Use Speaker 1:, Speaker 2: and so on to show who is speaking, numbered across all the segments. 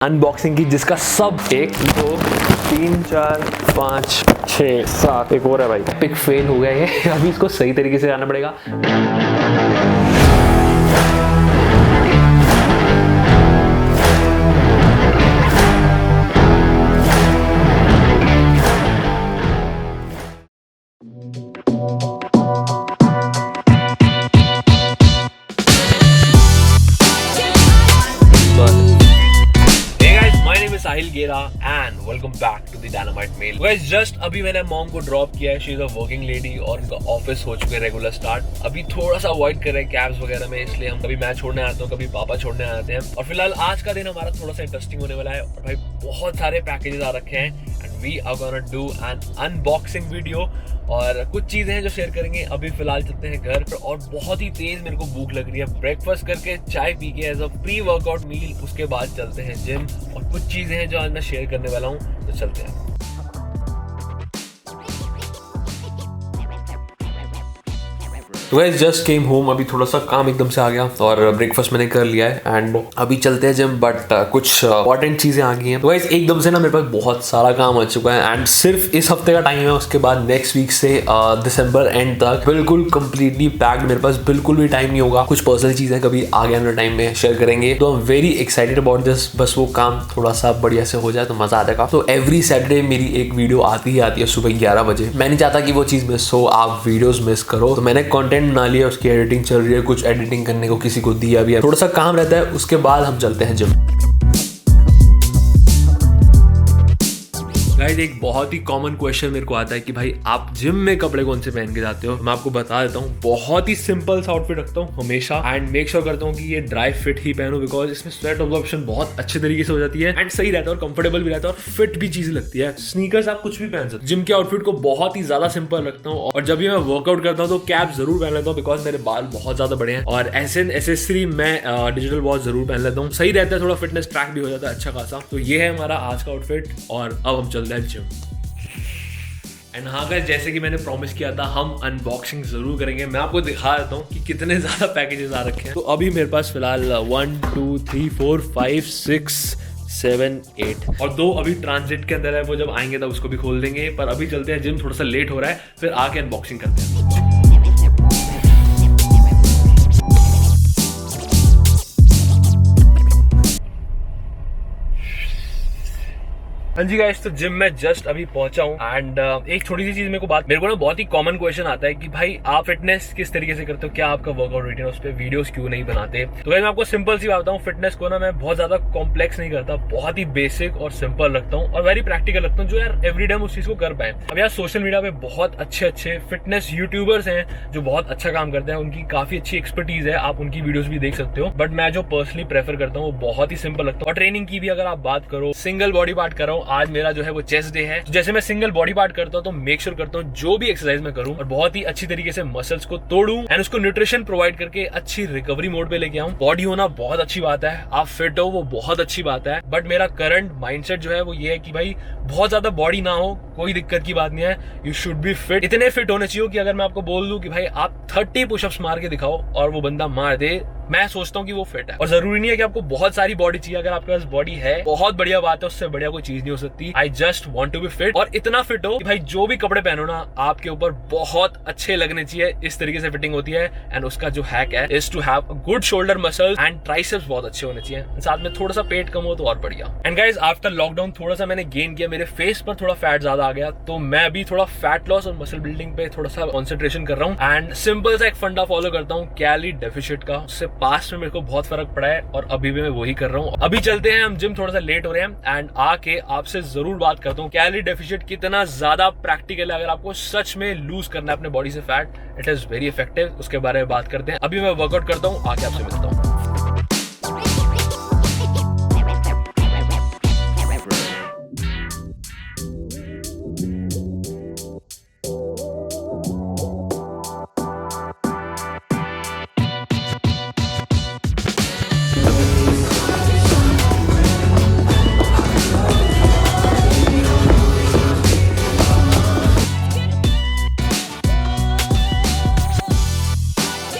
Speaker 1: Unboxing की, जिसका सब 1 2 3 4 5 6 7 एक और है भाई। पिक फेल हो गया ये अभी इसको सही तरीके से आना पड़ेगा। Sahil Gera and welcome back to the dynamite male. Guys just अभी मैंने मॉम को ड्रॉप किया है। She is a working lady और उनका ऑफिस हो चुके रेगुलर स्टार्ट। अभी थोड़ा सा अवॉइड कर रहे हैं कैब्स वगैरह में, इसलिए हम कभी मैं छोड़ने आता हूँ, कभी पापा छोड़ने आते हैं। और फिलहाल आज का दिन हमारा थोड़ा सा इंटरेस्टिंग होने वाला है और भाई बहुत सारे पैकेजेस आ रखे हैं and we are gonna do an unboxing video और कुछ चीजें हैं जो शेयर करेंगे। अभी फिलहाल चलते हैं घर पर और बहुत ही तेज मेरे को भूख लग रही है। ब्रेकफास्ट करके चाय पी के as a pre workout meal, उसके बाद चलते हैं जिम और कुछ चीजें हैं जो आज मैं शेयर करने वाला हूँ, तो चलते हैं। तो गाइस जस्ट केम होम, अभी थोड़ा सा काम एकदम से आ गया और ब्रेकफास्ट मैंने कर लिया है एंड अभी चलते हैं जिम। बट कुछ इंपॉर्टेंट चीजें आ गई हैं। तो गाइस एकदम से ना मेरे पास बहुत सारा काम आ चुका है एंड सिर्फ इस हफ्ते का टाइम है। उसके बाद नेक्स्ट वीक से दिसंबर एंड तक बिल्कुल कंप्लीटली पैक्ड। मेरे पास बिल्कुल भी टाइम नहीं होगा। कुछ पर्सनल चीजें कभी आगे आने टाइम में शेयर करेंगे। तो I am very excited about this. बस वो काम थोड़ा सा बढ़िया से हो जाए तो मजा आ जाएगा। तो एवरी सैटरडे मेरी एक वीडियो आती ही आती है सुबह 11 बजे। मैं नहीं चाहता कि वो चीज मिस हो, आप वीडियोज मिस करो। तो मैंने कंटेंट बना लिया, उसकी एडिटिंग चल रही है, कुछ एडिटिंग करने को किसी को दिया भी है, थोड़ा सा काम रहता है। उसके बाद हम चलते हैं जिम। गाइस एक बहुत ही कॉमन क्वेश्चन मेरे को आता है कि भाई आप जिम में कपड़े कौन से पहन के जाते हो। मैं आपको बता देता हूँ, बहुत ही सिंपल सा आउटफिट रखता हूँ हमेशा एंड मेक श्योर करता हूँ कि ये ड्राई फिट ही पहनूं, बिकॉज इसमें स्वेट ऑब्जॉर्प्शन बहुत अच्छे तरीके से हो जाती है एंड सही रहता है और कंफर्टेबल भी रहता है और फिट भी चीज लगती है। स्नीकर्स आप कुछ भी पहन सकते हो। जिम के आउटफिट को बहुत ही ज्यादा सिंपल रखता हूँ और जब भी मैं वर्कआउट करता हूँ तो कैप जरूर पहन लेता हूँ, बिकॉज मेरे बाल बहुत ज्यादा बड़े हैं। और एसेसरी मैं डिजिटल वॉच जरूर पहन लेता हूँ, सही रहता है, थोड़ा फिटनेस ट्रैक भी हो जाता है अच्छा खासा। तो ये है हमारा आज का आउटफिट और अब हम चलते हैं जिम। एंड हाँ गाइस, जैसे कि मैंने प्रॉमिस किया था हम अनबॉक्सिंग जरूर करेंगे। मैं आपको दिखा देता हूँ कि कितने ज्यादा पैकेजेस आ रखे हैं। तो अभी मेरे पास फिलहाल 1 2 3 4 5 6 7 8 और 2 अभी ट्रांजिट के अंदर है। वो जब आएंगे तब उसको भी खोल देंगे। पर अभी चलते हैं जिम, थोड़ा सा लेट हो रहा है, फिर आके अनबॉक्सिंग करते हैं। हाँ जी गाइस, तो जिम में जस्ट अभी पहुंचा हूँ एंड एक छोटी सी चीज मेरे को ना बहुत ही कॉमन क्वेश्चन आता है कि भाई आप फिटनेस किस तरीके से करते हो, क्या आपका वर्कआउट रूटीन है, उस पर वीडियोस क्यों नहीं बनाते। तो गाइस मैं आपको सिंपल सी बात बताऊँ, फिटनेस को ना मैं बहुत ज्यादा कॉम्प्लेक्स नहीं करता, बहुत ही बेसिक और सिंपल रखता हूँ और वेरी प्रैक्टिकल रखता हूँ, जो यार एवरीडे हम उस चीज को कर पाए। अब यार सोशल मीडिया पे बहुत अच्छे फिटनेस यूट्यूबर्स हैं जो बहुत अच्छा काम करते हैं, उनकी काफी अच्छी एक्सपर्टीज है, आप उनकी वीडियोस भी देख सकते हो। बट मैं जो पर्सनली प्रेफर करता हूँ वो बहुत ही सिंपल रखता हूँ। और ट्रेनिंग की भी अगर आप बात करो, सिंगल बॉडी पार्ट कर रहा हूँ, आज मेरा जो है वो चेस्ट डे है। तो जैसे मैं सिंगल बॉडी पार्ट करता हूं तो मेक श्योर करता हूं जो भी एक्सरसाइज मैं करूं और बहुत ही अच्छी तरीके से मसल्स को तोड़ूं एंड उसको न्यूट्रिशन प्रोवाइड करके अच्छी रिकवरी मोड पे लेके आऊं। बॉडी होना बहुत अच्छी बात है, आप फिट हो वो बहुत अच्छी बात है, बट मेरा करंट माइंडसेट जो है वो ये है कि भाई बहुत ज्यादा बॉडी ना हो, कोई दिक्कत की बात नहीं है, यू शुड बी फिट। इतने फिट होने चाहिए कि अगर मैं आपको बोल दूं कि भाई आप 30 पुशअप्स मार के दिखाओ और वो बंदा मार दे, मैं सोचता हूँ कि वो फिट है। और जरूरी नहीं है कि आपको बहुत सारी बॉडी चाहिए, अगर आपके पास बॉडी है बहुत बढ़िया बात है, उससे बढ़िया कोई चीज नहीं हो सकती। I just want to be fit और इतना फिट हो कि भाई जो भी कपड़े पहनो ना आपके ऊपर बहुत अच्छे लगने चाहिए, इस तरीके से फिटिंग होती है। एंड उसका जो हैक है is to have good shoulder muscles and triceps बहुत अच्छे होने चाहिए, साथ में थोड़ा सा पेट कम हो तो और बढ़िया। एंड गाइस आफ्टर लॉकडाउन थोड़ा सा मैंने गेन किया, मेरे फेस पर थोड़ा फैट ज्यादा आ गया, तो मैं अभी थोड़ा फैट लॉस और मसल बिल्डिंग पे थोड़ा सा कॉन्सेंट्रेशन कर रहा हूँ एंड सिंपल सा एक फंडा फॉलो करता हूँ, कैलोरी डेफिसिट का। उससे पास्ट में मेरे को बहुत फर्क पड़ा है और अभी भी मैं वही कर रहा हूँ। अभी चलते हैं हम जिम, थोड़ा सा लेट हो रहे हैं एंड आके आपसे जरूर बात करता हूँ कैलोरी डेफिसिट कितना ज्यादा प्रैक्टिकल है। अगर आपको सच में लूज करना है अपने बॉडी से fat, it is very effective, उसके बारे में बात करते हैं। अभी मैं वर्कआउट करता हूँ, आके आपसे मिलता हूँ।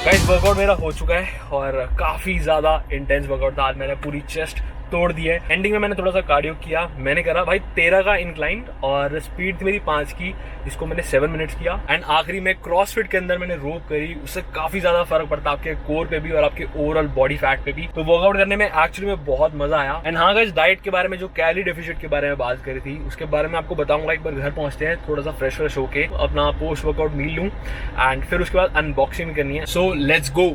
Speaker 1: गाइस वर्कआउट मेरा हो चुका है और काफी ज्यादा इंटेंस वर्कआउट था। आज मैंने पूरी चेस्ट तोड़ दिया है। एंडिंग में मैंने थोड़ा सा कार्डियो किया, मैंने करा भाई 13 का इंक्लाइन और स्पीड थी मेरी 5 की, इसको मैंने 7 मिनट्स किया। एंड आखिरी में क्रॉसफिट के अंदर मैंने रोप करी, उससे काफी ज्यादा फर्क पड़ता है आपके कोर पे भी और आपके ओवरऑल बॉडी फैट पे भी। तो वर्कआउट करने में एक्चुअली में बहुत मजा आया। एंड हाँ गाइस, डाइट के बारे में जो कैलोरी डेफिसिट के बारे में बात करी थी उसके बारे में आपको बताऊंगा। एक बार घर पहुंचते हैं, थोड़ा सा फ्रेश होके अपना पोस्ट वर्कआउट मील लूं एंड फिर उसके बाद अनबॉक्सिंग करनी है। So let's go.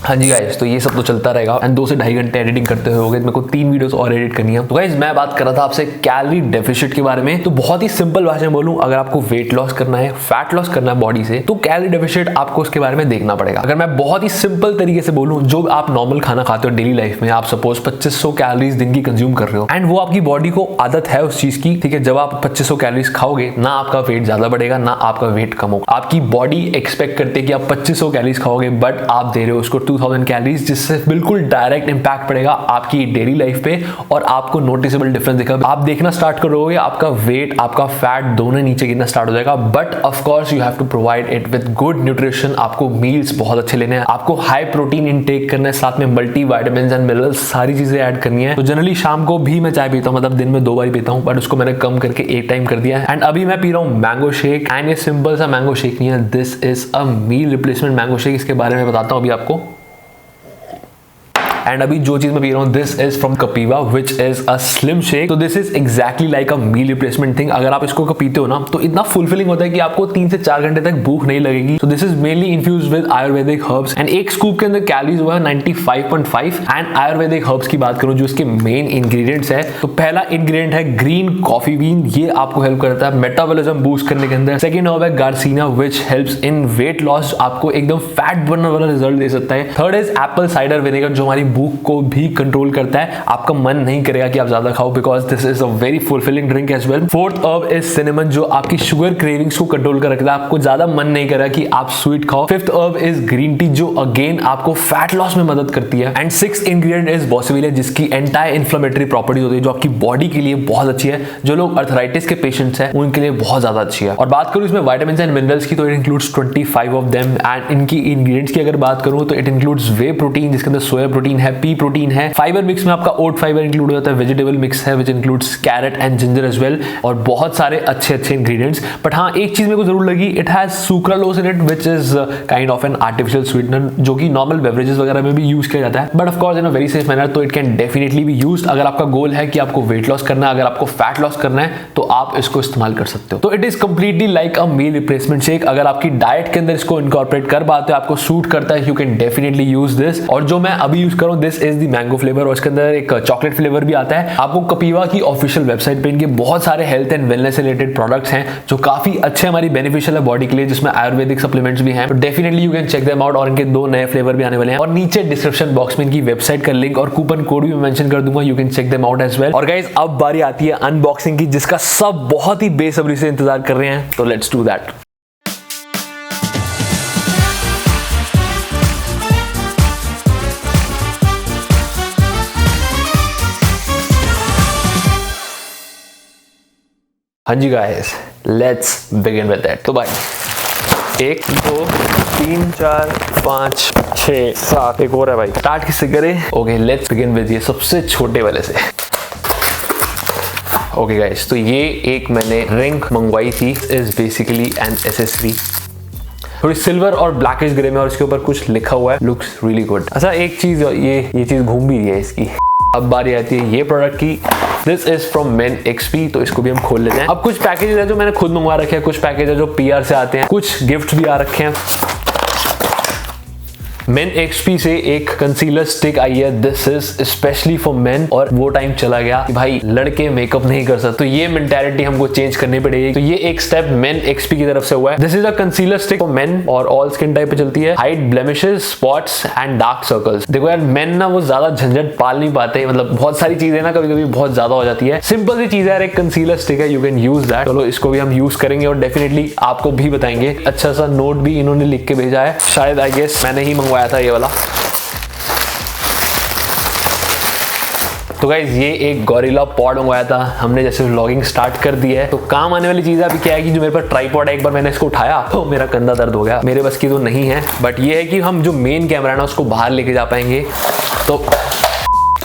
Speaker 1: हाँ जी गाइस, तो ये सब तो चलता रहेगा एंड 2 से ढाई घंटे एडिटिंग करते हुए हो गए। मेरे को 3 वीडियोस और एडिट करनी है। तो गाइस, मैं बात कर रहा था आपसे कैलोरी डेफिसिट के बारे में। तो बहुत ही सिंपल भाषा में बोलूं, अगर आपको वेट लॉस करना है, फैट लॉस करना है बॉडी से, तो कैलोरी डेफिसिट आपको उसके बारे में देखना पड़ेगा। अगर मैं बहुत ही सिंपल तरीके से बोलूं, जो आप नॉर्मल खाना खाते हो डेली लाइफ में, आप सपोज 2500 कैलोरीज दिन की कंज्यूम कर रहे हो एंड वो आपकी बॉडी को आदत है उस चीज की, ठीक है। जब आप 2500 कैलोरीज खाओगे, ना आपका वेट ज्यादा बढ़ेगा ना आपका वेट कम होगा। आपकी बॉडी एक्सपेक्ट करते है कि आप 2500 कैलोरीज खाओगे, बट आप दे रहे हो उसको 2000 कैलोरीज, जिससे बिल्कुल डायरेक्ट इंपैक्ट पड़ेगा आपकी डेली लाइफ पे और आपको नोटिसेबल डिफरेंस दिखेगा। आप देखना स्टार्ट करोगे, आपका वेट, आपका फैट दोनों नीचे गिरना स्टार्ट हो जाएगा। But of course you have to provide it with good nutrition. आपको मील्स बहुत अच्छे लेने हैं, आपको हाई प्रोटीन इनटेक करना है, साथ में मल्टी विटामिन्स एंड मिनरल्स सारी चीजें ऐड करनी है। तो जनरली शाम को भी मैं चाय पीता हूँ, मतलब दिन में 2 बार पीता हूँ, बट उसको मैंने कम करके 1 टाइम कर दिया है। एंड अभी मैं पी रहा हूँ मैंगो शेक। एंड ये सिंपल सा मैंगो शेक नहीं है, this is a meal replacement mango shake. इसके बारे में बताता हूँ अभी आपको। एंड अभी जो चीज मैं पी रहा हूँ, this is from Kapiva, which is a slim shake. तो this is exactly like a meal replacement thing. अगर आप इसको पीते हो ना, तो इतना फुलफिलिंग होता है कि आपको 3 से 4 घंटे तक भूख नहीं लगेगी। So this is mainly infused with Ayurvedic herbs and एक स्कूप के अंदर कैलोरीज हुआ है 95.5। एंड आयुर्वेदिक हर्ब्स की बात करूं जो इसके मेन इंग्रेडिएंट्स है, तो पहला इंग्रेडिएंट है ग्रीन कॉफी बीन। ये आपको हेल्प करता है मेटाबॉलिज्म बूस्ट करने के अंदर। सेकंड हर्ब है garcinia, which helps in weight loss, आपको एकदम फैट बर्नर वाला रिजल्ट दे सकता है। Third is apple cider vinegar, जो हमारी भूख को भी कंट्रोल करता है। आपका मन नहीं करेगा कि आप ज्यादा खाओ, because this is a very fulfilling drink as well. Fourth herb is cinnamon, जो आपकी शुगर क्रेविंग्स को कंट्रोल कर रखता है, आपको ज्यादा मन नहीं करेगा कि आप स्वीट खाओ। Fifth herb is green tea, जो अगेन आपको फैट लॉस में मदद करती है। एंड सिक्स्थ इंग्रेडिएंट इज बॉसिविलिया, जिसकी एंटाई इन्फ्लेमेटरी प्रॉपर्टीज होती है, जो आपकी बॉडी के लिए बहुत अच्छी है। जो लोग अर्थराइटिस के पेशेंट्स हैं उनके लिए बहुत ज्यादा अच्छी है। और बात करूं इसमें विटामिन्स एंड मिनरल्स की, तो it includes 25 of them. And इनकी इंग्रेडिएंट्स की अगर बात करूं तो इट इंक्लूड्स वे प्रोटीन, जिसके अंदर सोया प्रोटीन है, पी प्रोटीन है। फाइबर मिक्स में आपका ओट फाइबर इंक्लूड हो जाता है, वेजिटेबल मिक्स है which includes carrot and ginger as well, और बहुत सारे अच्छे इंग्रेडिएंट्स। बट हाँ, एक चीज मेरे को जरूर लगी, it has sucralose in it, which is kind of an artificial sweetener, जो कि नॉर्मल बेवरेजेस वगैरह में भी यूज किया जाता है, but of course in a very safe manner. तो it can definitely be used. अगर आपका गोल है कि आपको वेट लॉस करना है, अगर आपको फैट लॉस करना है, तो आप इसको इस्तेमाल कर सकते हो। तो it is completely like a meal replacement shake. अगर आपकी डाइट के अंदर इसको इनकॉर्पोरेट कर पाते हो, आपको सूट करता है, you can definitely use this. और जो मैं अभी यूज कर रहा हूं, this is the mango flavour, और इसके अंदर एक चॉकलेट फ्लेवर भी आता है। आपको कपीवा की ऑफिशियल वेबसाइट पे इनके बहुत सारे health and wellness related products हैं जो काफी अच्छे हमारी बेनिफिशियल है बॉडी के लिए, जिसमें आयुर्वेदिक सप्लीमेंट्स भी हैं। तो definitely you can check them out. और इनके 2 नए फ्लेवर भी आने वाले हैं, और नीचे डिस्क्रिप्शन बॉक्स में इनकी वेबसाइट का लिंक और कूपन कोड भी मेंशन कर दूंगा, you can check them out as well. और गाइस, अब बारी आती है अनबॉक्सिंग की, जिसका सब बहुत ही बेसब्री से इंतजार कर रहे हैं। तो लेट्स डू दैट। हाँ जी guys, let's begin with that. तो भाई 1 2 3 4 5 6 7, एक और है भाई। स्टार्ट किससे करें? ओके, लेट्स बिगिन विद ये सबसे छोटे वाले से। ओके गाइस, तो ये एक मैंने रिंग मंगवाई थी, इज बेसिकली एन एसेसरी, थोड़ी सिल्वर और ब्लैकिश ग्रे में, और इसके ऊपर कुछ लिखा हुआ है, लुक्स रियली गुड। अच्छा, एक चीज, ये चीज घूम भी रही है इसकी। अब बारी आती है ये प्रोडक्ट की, this is from main XP. तो इसको भी हम खोल लेते हैं। अब कुछ पैकेजेस है जो मैंने खुद मंगवा रखे हैं, कुछ पैकेज है जो पीआर से आते हैं, कुछ गिफ्ट भी आ रखे हैं। मेन एक्सपी से एक कंसीलर स्टिक आई है, this is specially for main. और वो टाइम चला गया कि भाई लड़के मेकअप नहीं कर सकते, तो ये मेंटालिटी हमको चेंज करनी पड़ेगी। तो ये एक स्टेप मेन एक्सपी की तरफ से हुआ है। This is a concealer stick for main, और ऑल स्किन टाइप पे चलती है, hide blemishes, spots and dark circles. देखो यार, मेन ना वो ज्यादा झंझट पाल नहीं पाते, मतलब बहुत सारी चीजें ना कभी कभी बहुत ज्यादा हो जाती है। सिंपल सी चीज है यार, एक कंसीलर स्टिक है, यू कैन यूज दैट। चलो इसको भी हम यूज करेंगे और डेफिनेटली आपको भी बताएंगे। अच्छा सा नोट भी इन्होंने लिख के भेजा है, शायद आई गेस मैंने ही मंगवाया था ये वाला। तो गाइज ये एक गोरिल्ला पॉड मंगवाया था हमने जैसे व्लॉगिंग स्टार्ट कर दी है। तो काम आने वाली चीज अभी क्या है कि जो मेरे पास ट्राइपॉड है, एक बार मैंने इसको उठाया तो मेरा कंधा दर्द हो गया। मेरे बस की तो नहीं है, बट ये है कि हम जो मेन कैमरा है ना उसको बाहर लेके जा पाएंगे। तो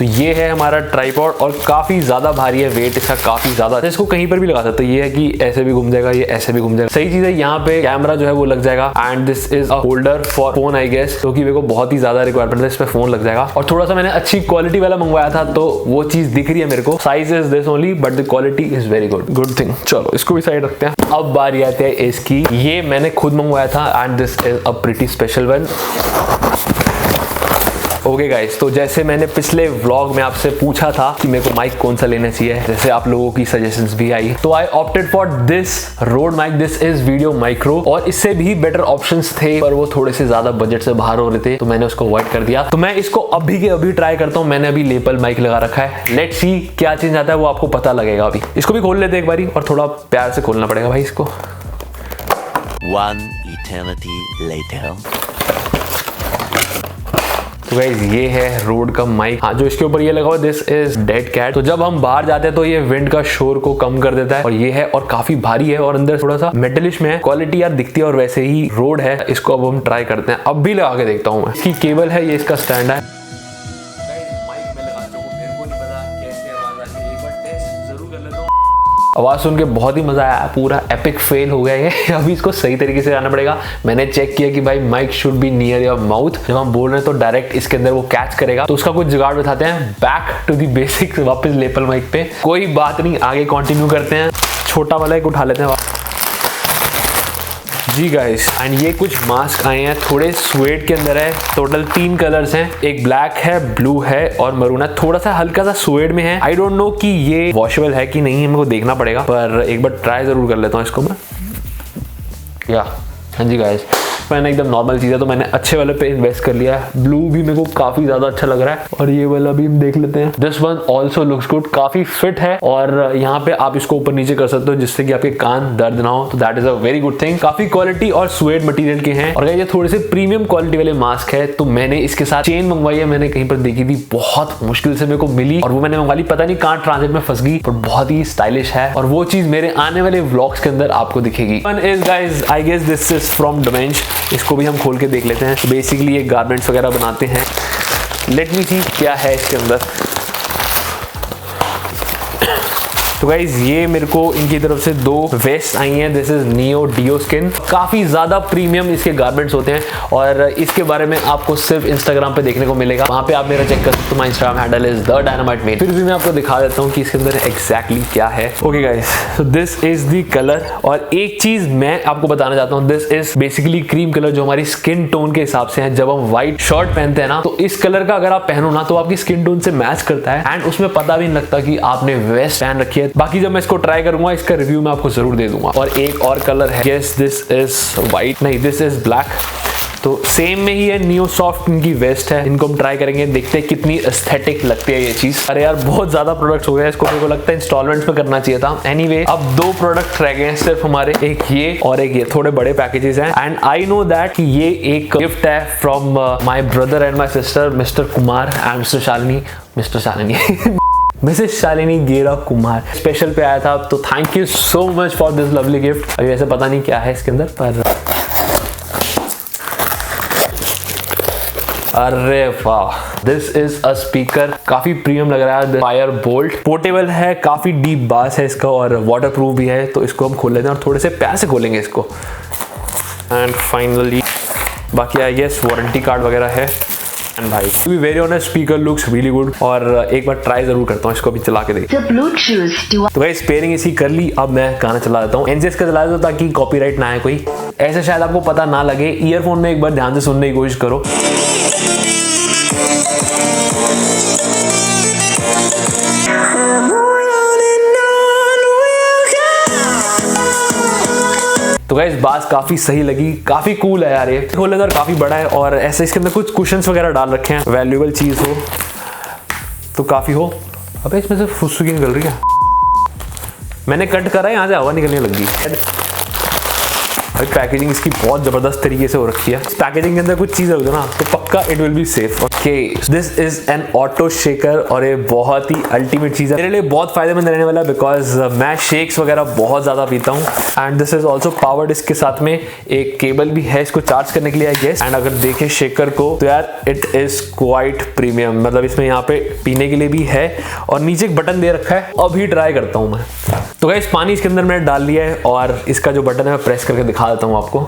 Speaker 1: ये है हमारा ट्राइपॉड और काफी ज्यादा भारी है, वेट इसका काफी ज्यादा है। इसको कहीं पर भी लगा सकते हो। ये है कि ऐसे भी घूम जाएगा, ये ऐसे भी घूम जाएगा। सही चीज है, यहाँ पे कैमरा जो है वो लग जाएगा। And this is a holder for phone I guess, क्योंकि मेरे को बहुत ही ज्यादा रिक्वायरमेंट है, इस पे फोन लग जाएगा। और थोड़ा सा मैंने अच्छी क्वालिटी वाला मंगवाया था तो वो चीज दिख रही है मेरे को। Size is this only but the quality is very good thing. चलो इसको भी साइड रखते हैं। अब बारी आती है इसकी। ये मैंने खुद मंगवाया था and this is a pretty special one. Okay guys, तो जैसे मैंने पिछले व्लॉग में आपसे पूछा था कि मेरे को माइक कौन सा लेना चाहिए, जैसे आप लोगों की सजेशंस भी आई, तो I opted for this Rode mic. This is video micro. और इससे भी बेटर ऑप्शंस थे पर वो थोड़े से ज्यादा बजट से बाहर हो रहे थे, तो मैंने उसको अवॉइड कर दिया। तो मैं इसको अभी के अभी ट्राई करता हूँ। मैंने अभी लेपल माइक लगा रखा है। लेट्स सी क्या चेंज आता है, वो आपको पता लगेगा। अभी इसको भी खोल लेते एक बारी, और थोड़ा प्यार से खोलना पड़ेगा भाई इसको।
Speaker 2: One eternity later.
Speaker 1: तो गाइस ये है रोड का माइक। हाँ, जो इसके ऊपर ये लगा हुआ दिस इज डेड कैट। तो जब हम बाहर जाते हैं तो ये विंड का शोर को कम कर देता है। और ये है और काफी भारी है और अंदर थोड़ा सा मेटलिश में है। क्वालिटी यार दिखती है और वैसे ही रोड है। इसको अब हम ट्राई करते हैं। अब भी लगा के देखता हूँ मैं। इसकी केबल है, ये इसका स्टैंड है। आवाज सुन के बहुत ही मजा आया, पूरा एपिक फेल हो गया ये। अभी इसको सही तरीके से आना पड़ेगा। मैंने चेक किया कि भाई mic should be near your mouth. जब हम बोल रहे हैं तो डायरेक्ट इसके अंदर वो कैच करेगा। तो उसका कुछ जुगाड़ बताते हैं। बैक टू दी बेसिक्स, वापस लेपल माइक पे। कोई बात नहीं, आगे कंटिन्यू करते हैं। छोटा वाला एक उठा लेते हैं जी गाइस। एंड ये कुछ मास्क आए हैं, थोड़े स्वेड के अंदर है। टोटल 3 कलर्स हैं, एक ब्लैक है, ब्लू है और मरून है। थोड़ा सा हल्का सा स्वेड में है। आई डोंट नो कि ये वॉशेबल है कि नहीं, हमको देखना पड़ेगा, पर एक बार ट्राई जरूर कर लेता हूँ इसको मैं। या हाँ जी गाइस, मैंने एकदम नॉर्मल चीज़ है तो मैंने अच्छे वाले पे इन्वेस्ट कर लिया है। ब्लू भी मेरे को काफी ज्यादा अच्छा लग रहा है और ये वाला भी हम देख लेते हैं। This one also looks good, काफी फिट है और यहाँ पे आप इसको ऊपर नीचे कर सकते हो जिससे कि आपके कान दर्द ना हो। तो that is a very good thing. काफी क्वालिटी और स्वेड मटेरियल के हैं और ये थोड़े से प्रीमियम क्वालिटी वाले मास्क है। तो मैंने इसके साथ चेन मंगवाई है, मैंने कहीं पर देखी थी, बहुत मुश्किल से मेरे को मिली और वो मैंने मंगवा ली। पता नहीं कहाँ ट्रांजिट में फंस गई, पर बहुत ही स्टाइलिश है और वो चीज मेरे आने वाले व्लॉग्स के अंदर आपको दिखेगी। One is guys, I guess this is from domains. इसको भी हम खोल के देख लेते हैं। तो बेसिकली ये गारमेंट्स वगैरह बनाते हैं। लेट मी सी क्या है इसके अंदर। तो गाइज ये मेरे को इनकी तरफ से 2 वेस्ट आई हैं। This is neo deo skin. काफी ज्यादा प्रीमियम इसके गारमेंट्स होते हैं और इसके बारे में आपको सिर्फ इंस्टाग्राम पे देखने को मिलेगा। वहां पे आप मेरा चेक कर सकते हो। My Instagram handle is the dynamite main. फिर भी मैं आपको दिखा देता हूँ कि इसके अंदर एग्जैक्टली क्या है। Okay guys, so this is the colour. और एक चीज मैं आपको बताना चाहता हूँ, this is basically cream colour जो हमारी स्किन टोन के हिसाब से है। जब हम व्हाइट शर्ट पहनते हैं ना, तो इस कलर का अगर आप पहनो ना तो आपकी स्किन टोन से मैच करता है एंड उसमें पता भी नहीं लगता कि आपने वेस्ट पहन रखी है। बाकी जब मैं इसको ट्राई करूंगा इसका रिव्यू मैं आपको जरूर दे दूंगा। और एक और कलर है, यस दिस इज व्हाइट, नहीं दिस इज ब्लैक। तो सेम में ही है, नियो सॉफ्ट इनकी वेस्ट है। इनको हम ट्राई करेंगे, देखते हैं कितनी एस्थेटिक लगती है ये चीज। अरे यार बहुत ज्यादा प्रोडक्ट्स हो गए, इसको मेरे को लगता है इंस्टॉलमेंट्स में करना चाहिए था। एनीवे, अब 2 प्रोडक्ट रह गए हैं सिर्फ हमारे, एक ये और एक ये। थोड़े बड़े पैकेजेस हैं एंड आई नो दैट कि ये एक गिफ्ट है from my brother and my sister mister Kumar and mister Shalini Mrs Shalini गेरा कुमार स्पेशल पे आया था। तो thank you so much for this lovely gift. अभी वैसे पता नहीं क्या है इसके अंदर, पर अरे वाह, दिस इज अ स्पीकर। काफी प्रीमियम लग रहा है। फायर बोल्ट पोर्टेबल है, काफी डीप बास है इसका और वाटर प्रूफ भी है। तो इसको हम खोल लेते हैं और थोड़े से प्यार से खोलेंगे इसको। एंड फाइनली बाकी आई गेस वारंटी कार्ड वगैरह है। एंड भाई to be very honest, speaker looks really good और एक बार ट्राई जरूर करता हूँ इसको, अभी चला के देखिए। तो गाइस पेयरिंग इसी कर ली। अब मैं गाना चला देता हूँ। एनजेस का चला देता हूँ ताकि कॉपीराइट ना आए कोई, ऐसे शायद आपको पता ना लगे। ईयरफोन में एक बार ध्यान से सुनने की कोशिश करो। तो गाइस बास काफी सही लगी, काफी कूल है यार ये। होल्डर काफी बड़ा है और ऐसे इसके अंदर कुछ कुशन्स वगैरह डाल रखे हैं। वैल्यूएबल चीज हो तो काफी हो। अबे इसमें से फुसकी निकल रही है। मैंने कट करा है, यहाँ से हवा निकलने लगी। भाई पैकेजिंग इसकी बहुत जबरदस्त तरीके से हो रखी है। पैकेजिंग के अंदर कुछ चीज रख दो ना तो पक्का it will be safe. Okay, this is an auto shaker और ये बहुत ही अल्टीमेट चीज है, मेरे लिए बहुत फायदेमंद रहने वाला है बिकॉज मैं शेक्स वगैरह बहुत ज्यादा पीता हूँ। And this is also powered, इसके साथ में एक केबल भी है इसको चार्ज करने के लिए आई गेस। एंड अगर देखें शेकर को तो यार इट इज क्वाइट प्रीमियम, मतलब इसमें यहाँ पे पीने के लिए भी है और नीचे एक बटन दे रखा है। अभी ट्राई करता हूँ मैं। तो गाइस पानी इसके अंदर मैंने डाल लिया है और इसका जो बटन है मैं प्रेस करके दिखा देता हूँ आपको।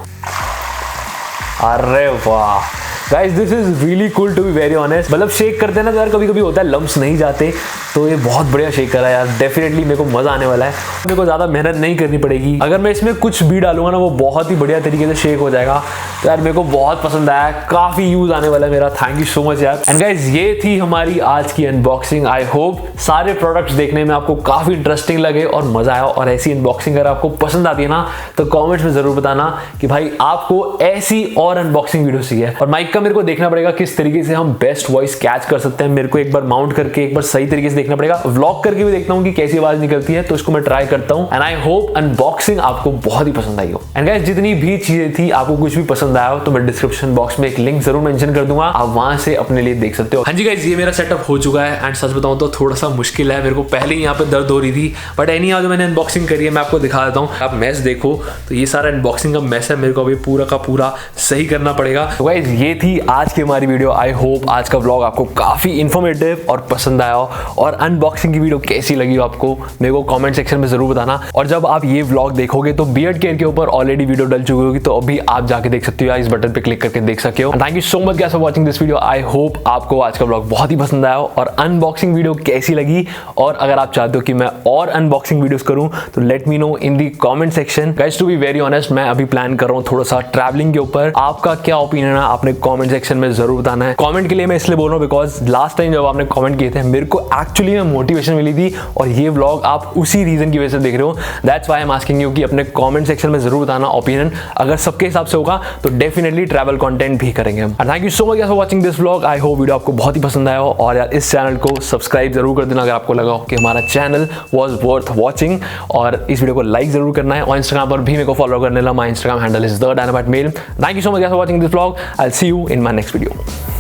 Speaker 1: अरे वाह guys, this is really cool to be very honest. मतलब शेक करते हैं ना तो यार कभी कभी होता है लम्प्स नहीं जाते, तो ये बहुत बढ़िया शेकर है यार। डेफिनेटली मेरे को मजा आने वाला है, मेरे को ज्यादा मेहनत नहीं करनी पड़ेगी। अगर मैं इसमें कुछ भी डालूंगा ना वो बहुत ही बढ़िया तरीके से शेक हो जाएगा। तो यार मेरे को बहुत पसंद आया, काफी यूज आने वाला है मेरा। थैंक यू सो मच यार। एंड गाइस ये थी हमारी आज की अनबॉक्सिंग। आई होप सारे प्रोडक्ट्स देखने में आपको काफी इंटरेस्टिंग लगे और मजा आया। और ऐसी अनबॉक्सिंग अगर आपको पसंद आती है ना तो कॉमेंट्स में जरूर बताना कि भाई आपको ऐसी और अनबॉक्सिंग वीडियो चाहिए। और माइक का मेरे को देखना पड़ेगा किस तरीके से हम बेस्ट वॉइस कैच कर सकते हैं। मेरे को एक बार माउंट करके एक बार सही तरीके से देखना पड़ेगा, व्लॉग करके भी देखता हूँ कि कैसी आवाज निकलती है, तो इसको मैं ट्राई करता हूँ। एंड आई होप अनबॉक्सिंग आपको बहुत ही पसंद आई हो। एंड गाइस जितनी भी चीजें थी आपको कुछ भी पसंद आया हो तो मैं डिस्क्रिप्शन बॉक्स में एक लिंक जरूर मेंशन कर दूंगा, आप वहां से अपने लिए देख सकते हो। हाँ जी गाइस, ये मेरा सेटअप हो चुका है एंड सच बताऊं तो थोड़ा सा मुश्किल है, मेरे को पहले ही यहाँ पे दर्द हो रही थी, बट एनी हाउ जो मैंने अनबॉक्सिंग करी है मैं आपको दिखा देता हूँ। आप मैस देखो तो ये सारा अनबॉक्सिंग का मैस है, मेरे को अभी पूरा का पूरा सही करना पड़ेगा। तो गाइस ये थी आज की हमारी वीडियो। आई होप आज का व्लॉग आपको काफी इंफॉर्मेटिव और पसंद आया हो। और अनबॉक्सिंग की वीडियो कैसी लगी हो आपको मेरे को कमेंट सेक्शन में जरूर बताना। और जब आप ये व्लॉग देखोगे तो बियर्ड केयर के ऊपर ऑलरेडी वीडियो डल चुकी होगी, तो अभी आप जाके देख सकते हो या इस बटन पे क्लिक करके देख सकते हो। Thank you so much guys for watching this video. I hope आपको आज का व्लॉग बहुत ही पसंद आया हो और अनबॉक्सिंग वीडियो कैसी लगी। और अगर आप चाहते हो कि मैं और अनबॉक्सिंग वीडियोस करूं तो let me know in the comment section. Guys to be very honest मैं अभी प्लान कर रहा हूं थोड़ा सा ट्रैवलिंग के ऊपर। आपका क्या ओपिनियन है आपने कमेंट सेक्शन में जरूर बताना है। कमेंट के लिए मैं इसलिए बोल रहा हूं बिकॉज लास्ट टाइम जब आपने कमेंट किए थे मेरे को एक्चुअली में मोटिवेशन मिली थी और ये व्लॉग आप उसी रीजन की वजह से देख रहे हो। That's why I am asking you कि अपने कमेंट सेक्शन में जरूर बताना ओपिनियन। अगर सबके हिसाब से होगा तो डेफिनेटली ट्रैवल कंटेंट भी करेंगे हम। Thank you so much for watching this vlog. I hope video आपको बहुत ही पसंद आया हो और यार इस चैनल को सब्सक्राइब जरूर कर देना अगर आपको लगा हो कि हमारा चैनल वाज वर्थ वाचिंग। और इस वीडियो को लाइक जरूर करना है और इंस्टाग्राम पर भी मेरे को फॉलो करने ला। My Instagram handle is the dynamite male. Thank you so much for watching this vlog. I will see you in my next video.